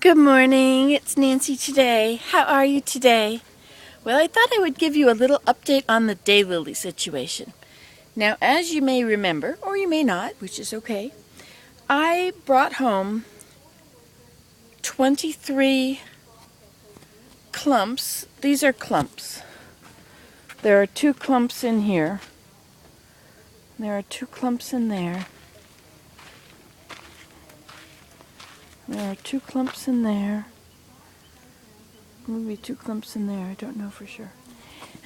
Good morning, it's Nancy today. How are you today? Well, I thought I would give you a little update on the daylily situation. Now, as you may remember, or you may not, which is okay, I brought home 23 clumps. These are clumps. There are 2 clumps in here. There are 2 clumps in there. There are 2 clumps in there. Maybe 2 clumps in there, I don't know for sure.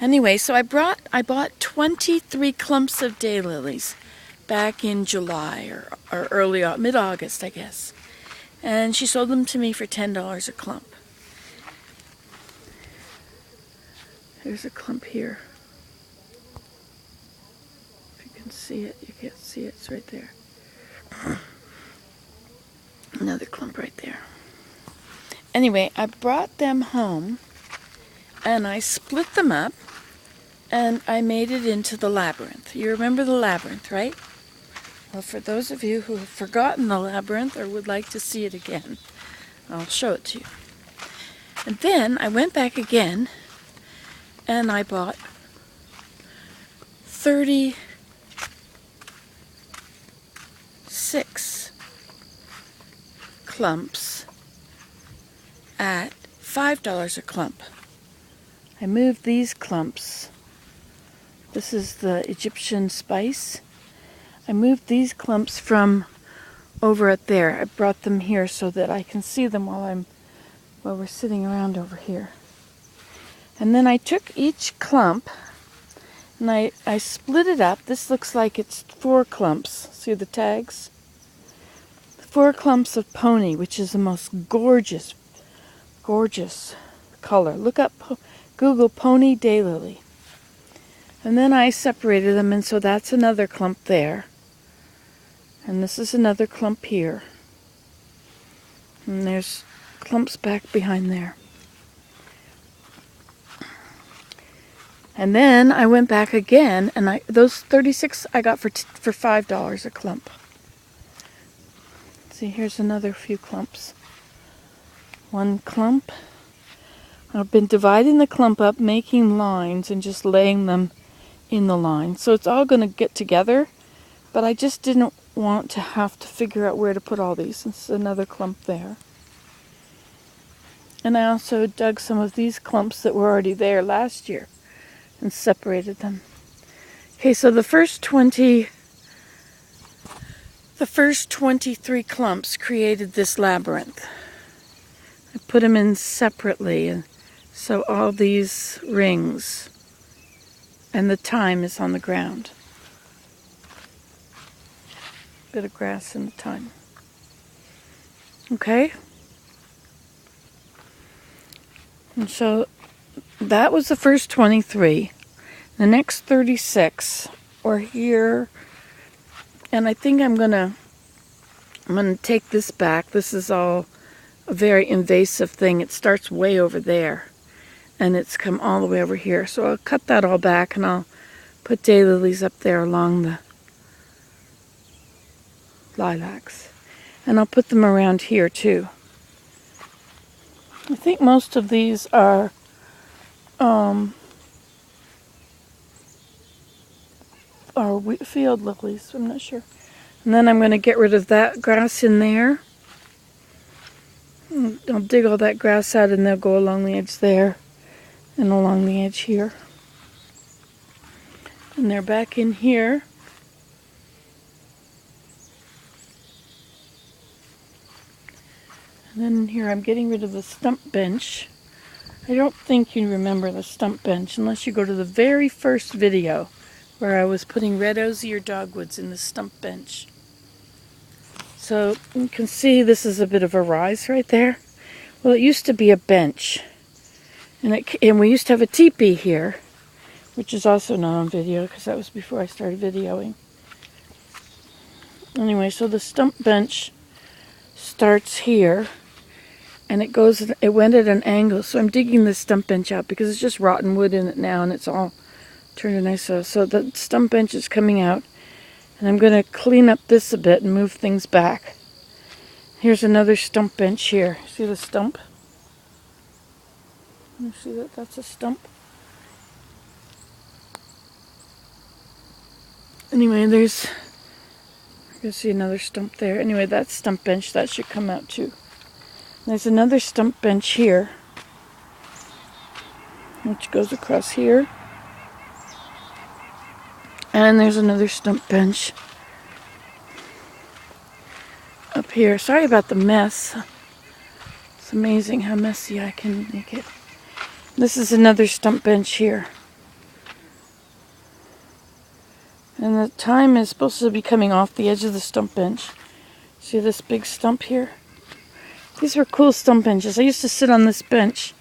Anyway, so I bought 23 clumps of daylilies back in July or early mid-August, I guess. And she sold them to me for $10 a clump. There's a clump here. If you can see it, you can't see it, it's right there. Another clump right there. Anyway, I brought them home and I split them up and I made it into the labyrinth. You remember the labyrinth, right? Well, for those of you who have forgotten the labyrinth or would like to see it again, I'll show it to you. And then I went back again and I bought 36 clumps at $5 a clump. I moved these clumps. This is the Egyptian spice. I moved these clumps from over at there. I brought them here so that I can see them while we're sitting around over here. And then I took each clump and I split it up. This looks like it's 4 clumps. See the tags? 4 clumps of pony, which is the most gorgeous color. Look up, Google pony daylily. And then I separated them, and so that's another clump there. And this is another clump here. And there's clumps back behind there. And then I went back again, and those 36 I got for $5 a clump. See, here's another few clumps. 1 clump. I've been dividing the clump up, making lines, and just laying them in the line. So it's all going to get together, but I just didn't want to have to figure out where to put all these. It's another clump there. And I also dug some of these clumps that were already there last year and separated them. Okay, so the first 23 clumps created this labyrinth. I put them in separately, and so all these rings and the thyme is on the ground. Bit of grass and the thyme. Okay? And so that was the first 23. The next 36 are here, and I think I'm gonna take this back. This is all a very invasive thing. It starts way over there and it's come all the way over here. So I'll cut that all back and I'll put daylilies up there along the lilacs. And I'll put them around here too. I think most of these are field lilies. I'm not sure. And then I'm going to get rid of that grass in there. I'll dig all that grass out and they'll go along the edge there and along the edge here. And they're back in here. And then in here I'm getting rid of the stump bench. I don't think you remember the stump bench unless you go to the very first video where I was putting red osier dogwoods in the stump bench. So you can see this is a bit of a rise right there. Well, it used to be a bench. And we used to have a teepee here, which is also not on video because that was before I started videoing. Anyway, so the stump bench starts here and it went at an angle. So I'm digging this stump bench out because it's just rotten wood in it now and it's all turned to nice. So the stump bench is coming out. And I'm going to clean up this a bit and move things back. Here's another stump bench here. See the stump? You see that? That's a stump. Anyway, you can see another stump there. Anyway, that stump bench, that should come out too. There's another stump bench here, which goes across here. And there's another stump bench up here. Sorry about the mess. It's amazing how messy I can make it. This is another stump bench here. And the thyme is supposed to be coming off the edge of the stump bench. See this big stump here? These were cool stump benches. I used to sit on this bench.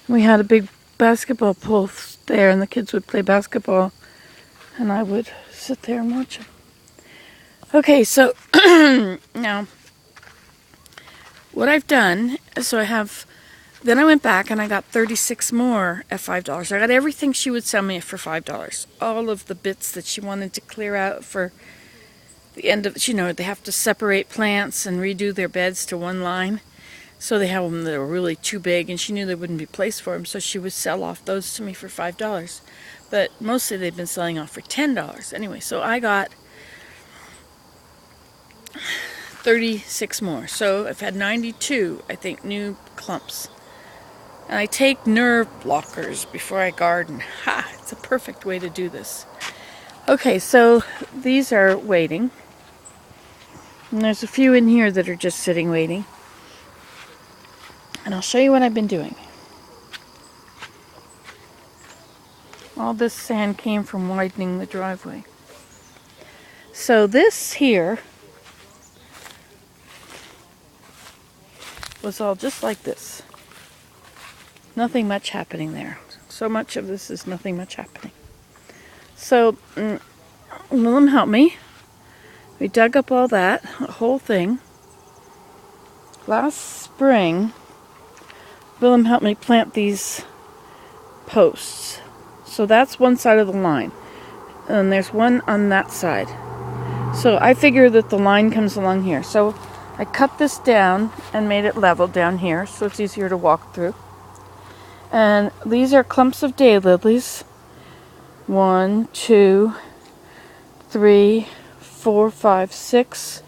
We had a big basketball pole there, and the kids would play basketball, and I would sit there and watch them. Okay, so now what I've done, then I went back and I got 36 more at $5. I got everything she would sell me for $5. All of the bits that she wanted to clear out for the end of, they have to separate plants and redo their beds to one line. So they have them that were really too big, and she knew there wouldn't be place for them, so she would sell off those to me for $5. But mostly they've been selling off for $10. Anyway, so I got 36 more. So I've had 92, I think, new clumps. And I take nerve blockers before I garden. Ha! It's a perfect way to do this. Okay, so these are waiting. And there's a few in here that are just sitting waiting. And I'll show you what I've been doing. All this sand came from widening the driveway. So this here was all just like this. Nothing much happening there. So much of this is nothing much happening. So, Willem helped me. We dug up all that, the whole thing. Last spring, Willem helped me plant these posts. So that's one side of the line. And there's one on that side. So I figure that the line comes along here. So I cut this down and made it level down here so it's easier to walk through. And these are clumps of daylilies. 1, 2, 3, 4, 5, 6.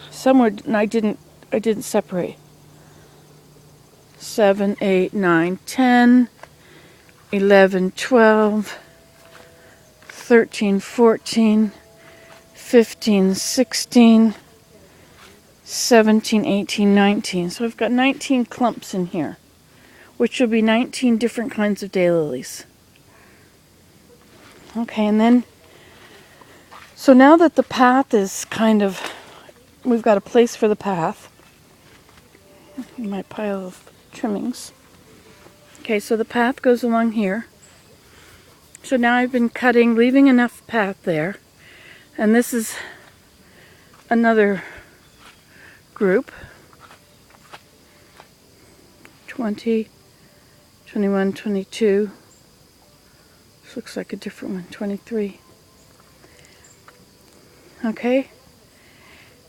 Somewhere I didn't separate. 7, 8, 9, 10, 11, 12, 13, 14, 15, 16, 17, 18, 19. So I've got 19 clumps in here, which will be 19 different kinds of daylilies. Okay, and then, so now that the path is we've got a place for the path. In my pile of trimmings. Okay, so the path goes along here. So now I've been cutting, leaving enough path there. And this is another group. 20, 21, 22. This looks like a different one. 23. Okay.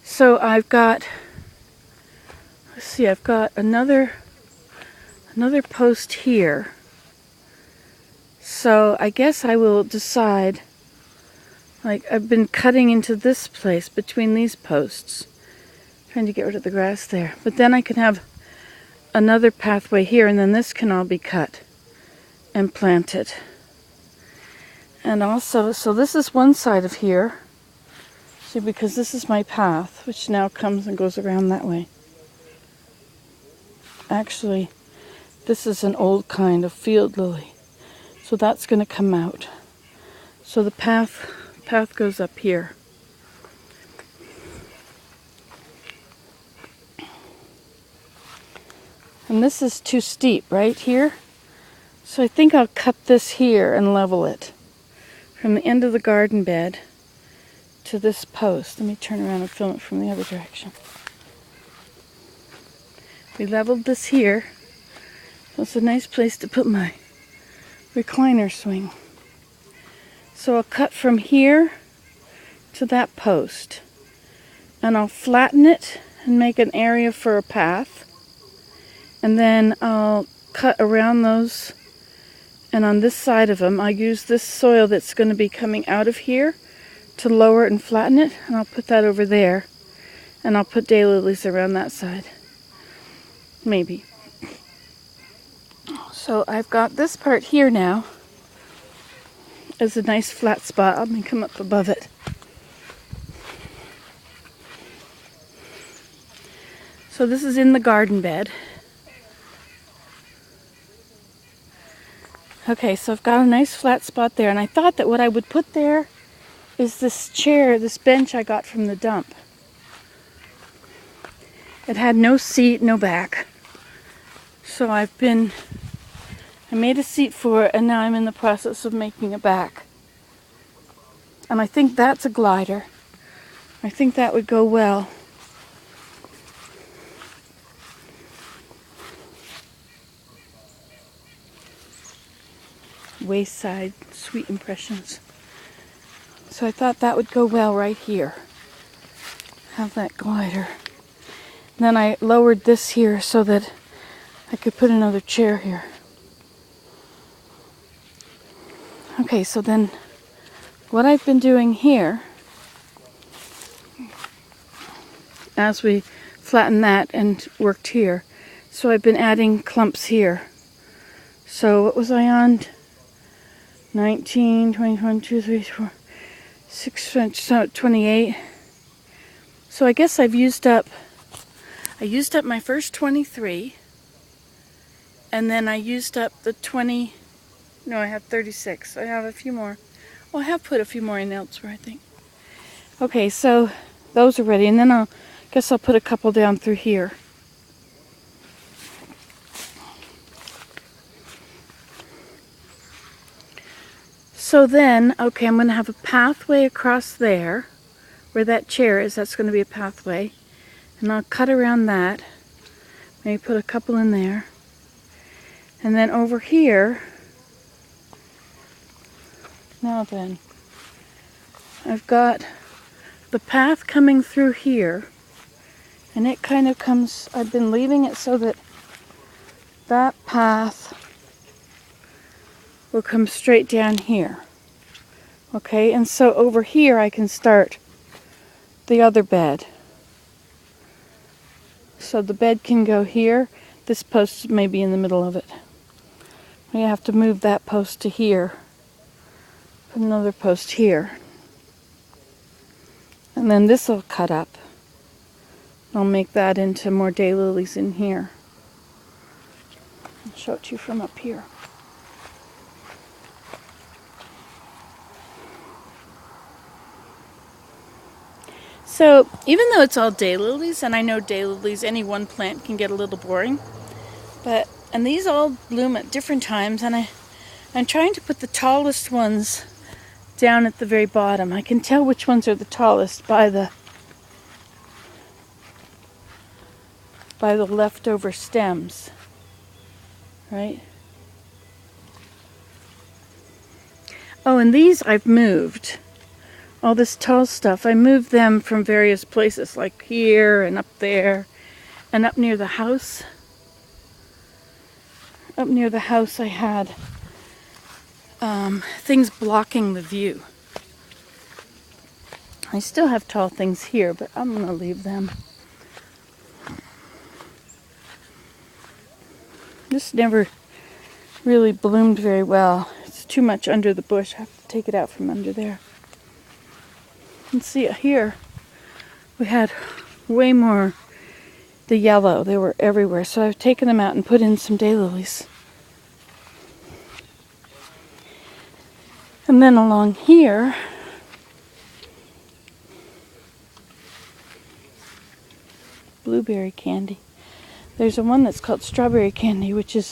So I've got, let's see, I've got another post here. So I guess I will decide, like I've been cutting into this place between these posts, trying to get rid of the grass there. But then I can have another pathway here, and then this can all be cut and planted. And also, so this is one side of here. See, because this is my path, which now comes and goes around that way. Actually, this is an old kind of field lily. So that's going to come out. So the path goes up here. And this is too steep right here. So I think I'll cut this here and level it from the end of the garden bed to this post. Let me turn around and film it from the other direction. We leveled this here. So it's a nice place to put my recliner swing. So I'll cut from here to that post. and I'll flatten it and make an area for a path. And then I'll cut around those, and on this side of them I'll use this soil that's going to be coming out of here to lower it and flatten it, and I'll put that over there, and I'll put daylilies around that side. Maybe. So I've got this part here now as a nice flat spot. Let me come up above it. So this is in the garden bed. Okay, so I've got a nice flat spot there, and I thought that what I would put there is this chair, this bench I got from the dump. It had no seat, no back. So I made a seat for it, and now I'm in the process of making a back. And I think that's a glider. I think that would go well. Wayside Sweet Impressions. So I thought that would go well right here. Have that glider. And then I lowered this here so that I could put another chair here. Okay, so then what I've been doing here, as we flatten that and worked here, so I've been adding clumps here. So what was I on? 19, 20, 22, 23, 24, 6, 28. So I guess I used up my first 23, and then I used up the 20, no, I have 36. I have a few more. Well, I have put a few more in elsewhere, I think. Okay, so those are ready, and then I guess I'll put a couple down through here. So then, okay, I'm going to have a pathway across there, where that chair is. That's going to be a pathway. And I'll cut around that. Maybe put a couple in there. And then over here, now then, I've got the path coming through here. And it kind of comes, I've been leaving it so that that path will come straight down here. Okay, and so over here I can start the other bed. So the bed can go here. This post may be in the middle of it. We have to move that post to here. Put another post here. And then this will cut up. I'll make that into more daylilies in here. I'll show it to you from up here. So even though it's all daylilies, and I know daylilies, any one plant can get a little boring, and these all bloom at different times, and I'm trying to put the tallest ones down at the very bottom. I can tell which ones are the tallest by the leftover stems, right? Oh, and these I've moved. All this tall stuff, I moved them from various places, like here and up there, and up near the house. Up near the house I had things blocking the view. I still have tall things here, but I'm going to leave them. This never really bloomed very well. It's too much under the bush. I have to take it out from under there. And see here, we had way more the yellow. They were everywhere. So I've taken them out and put in some daylilies. And then along here, blueberry candy. There's a one that's called strawberry candy, which is